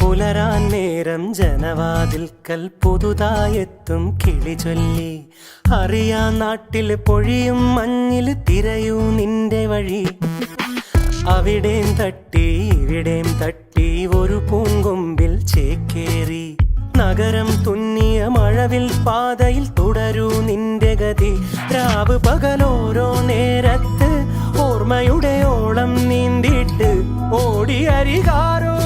പുലരാൻ നേരം ജനവാതിൽക്കൽ പുതുതായെത്തും കിളി ചൊല്ലി. അറിയാ നാട്ടിൽ പൊഴിയും മഞ്ഞിൽ തിരയൂ നിന്റെ വഴി. അവിടേം തട്ടി ഇവിടേം തട്ടി ഒരു പൂങ്കൊമ്പിൽ ചേക്കേറി. നഗരം തുന്നിയ മഴവിൽ പാതയിൽ തുടരൂ നിന്റെ ഗതി. രാവ് പകലോരോ നേരത്ത് ഓർമ്മയുടെ ഓളം നീന്തിയിട്ട് ഓടി അരികാരോ